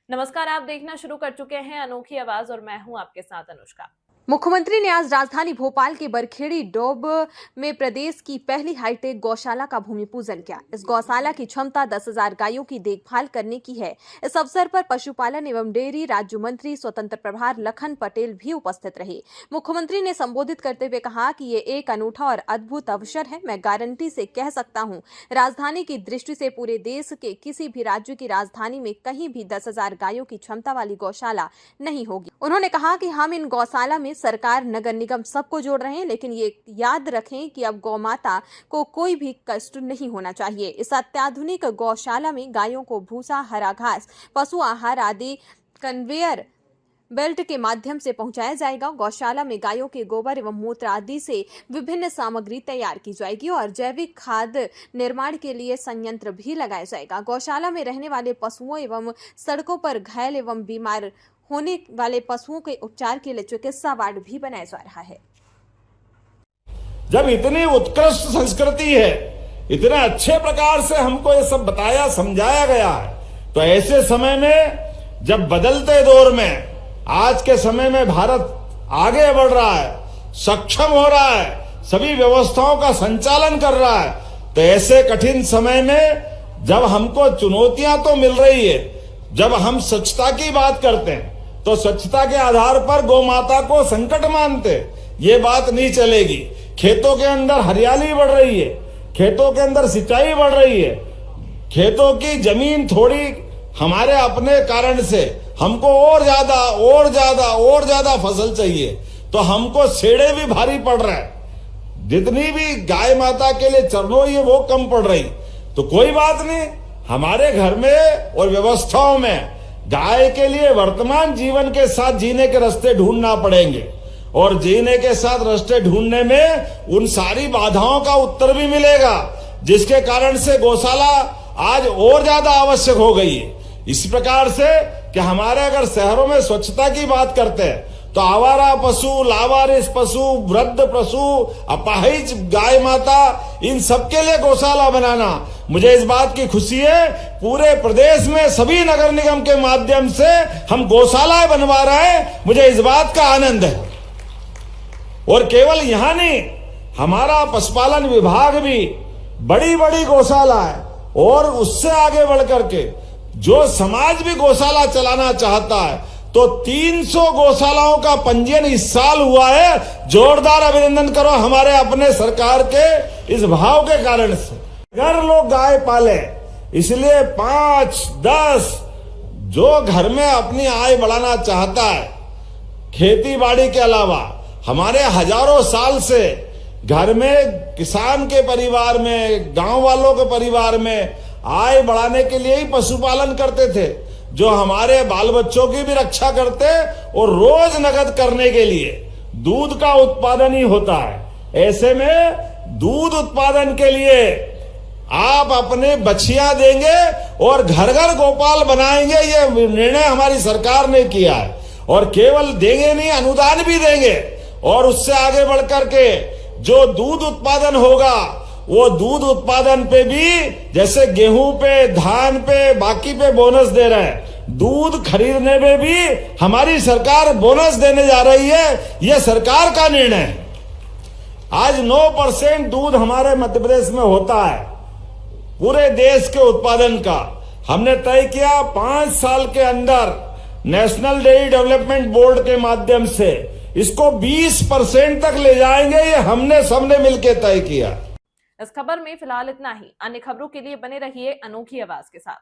नमस्कार, आप देखना शुरू कर चुके हैं अनोखी आवाज और मैं हूं आपके साथ अनुष्का। मुख्यमंत्री ने आज राजधानी भोपाल के बरखेड़ी डोब में प्रदेश की पहली हाईटेक गौशाला का भूमि पूजन किया। इस गौशाला की क्षमता 10,000 गायों की देखभाल करने की है। इस अवसर पर पशुपालन एवं डेयरी राज्य मंत्री स्वतंत्र प्रभार लखन पटेल भी उपस्थित रहे। मुख्यमंत्री ने संबोधित करते हुए कहा कि ये एक अनूठा और अद्भुत अवसर है। मैं गारंटी से कह सकता हूँ, राजधानी की दृष्टि से पूरे देश के किसी भी राज्य की राजधानी में कहीं भी 10,000 गायों की क्षमता वाली गौशाला नहीं होगी। उन्होंने कहा कि हम इन गौशाला में सरकार, नगर निगम सबको जोड़ रहे हैं, लेकिन ये याद रखें कि अब गौ माता को कोई भी कष्ट नहीं होना चाहिए। इस अत्याधुनिक गौशाला में गायों को भूसा, हरा घास, पशु आहार आदि कन्वेयर बेल्ट के माध्यम से पहुंचाया जाएगा। गौशाला में गायों के गोबर एवं मूत्र आदि से विभिन्न सामग्री तैयार की जाएगी और जैविक खाद निर्माण के लिए संयंत्र भी लगाया जाएगा। गौशाला में रहने वाले पशुओं एवं सड़कों पर घायल एवं बीमार होने वाले पशुओं के उपचार के लिए चिकित्सा वार्ड भी बनाया जा रहा है। जब इतनी उत्कृष्ट संस्कृति है, इतने अच्छे प्रकार से हमको ये सब बताया समझाया गया है, तो ऐसे समय में जब बदलते दौर में आज के समय में भारत आगे बढ़ रहा है, सक्षम हो रहा है, सभी व्यवस्थाओं का संचालन कर रहा है, तो ऐसे कठिन समय में जब हमको चुनौतियां तो मिल रही है, जब हम स्वच्छता की बात करते हैं तो स्वच्छता के आधार पर गौ माता को संकट मानते, ये बात नहीं चलेगी। खेतों के अंदर हरियाली बढ़ रही है, खेतों के अंदर सिंचाई बढ़ रही है, खेतों की जमीन थोड़ी हमारे अपने कारण से हमको और ज्यादा फसल चाहिए, तो हमको सेड़े भी भारी पड़ रहा है। जितनी भी गाय माता के लिए चरणों ये वो कम पड़ रही, तो कोई बात नहीं, हमारे घर में और व्यवस्थाओं में गाय के लिए वर्तमान जीवन के साथ जीने के रास्ते ढूंढना पड़ेंगे और जीने के साथ रास्ते ढूंढने में उन सारी बाधाओं का उत्तर भी मिलेगा, जिसके कारण से गौशाला आज और ज्यादा आवश्यक हो गई है। इस प्रकार से कि हमारे अगर शहरों में स्वच्छता की बात करते हैं तो आवारा पशु, लावारिस पशु, वृद्ध पशु, अपाहिज गाय माता, इन सबके लिए गौशाला बनाना, मुझे इस बात की खुशी है पूरे प्रदेश में सभी नगर निगम के माध्यम से हम गौशालाएं बनवा रहे हैं, मुझे इस बात का आनंद है। और केवल यहां नहीं, हमारा पशुपालन विभाग भी बड़ी बड़ी गौशाला है और उससे आगे बढ़ करके जो समाज भी गौशाला चलाना चाहता है तो 300 गौशालाओं का पंजीयन इस साल हुआ है। जोरदार अभिनंदन करो हमारे अपने सरकार के इस भाव के कारण से। अगर लोग गाय पाले, इसलिए 5-10 जो घर में अपनी आय बढ़ाना चाहता है, खेती बाड़ी के अलावा हमारे हजारों साल से घर में किसान के परिवार में, गांव वालों के परिवार में आय बढ़ाने के लिए ही पशुपालन करते थे, जो हमारे बाल बच्चों की भी रक्षा करते और रोज नकद करने के लिए दूध का उत्पादन ही होता है। ऐसे में दूध उत्पादन के लिए आप अपने बछिया देंगे और घर घर गोपाल बनाएंगे, ये निर्णय हमारी सरकार ने किया है। और केवल देंगे नहीं, अनुदान भी देंगे और उससे आगे बढ़ करके जो दूध उत्पादन होगा वो दूध उत्पादन पे भी, जैसे गेहूं पे, धान पे, बाकी पे बोनस दे रहे हैं, दूध खरीदने में भी हमारी सरकार बोनस देने जा रही है। यह सरकार का निर्णय है। आज 9% दूध हमारे मध्य प्रदेश में होता है पूरे देश के उत्पादन का। हमने तय किया 5 साल के अंदर नेशनल डेयरी डेवलपमेंट बोर्ड के माध्यम से इसको 20% तक ले जाएंगे। ये हमने सबने मिलकर तय किया। इस खबर में फिलहाल इतना ही। अन्य खबरों के लिए बने रहिए अनोखी आवाज के साथ।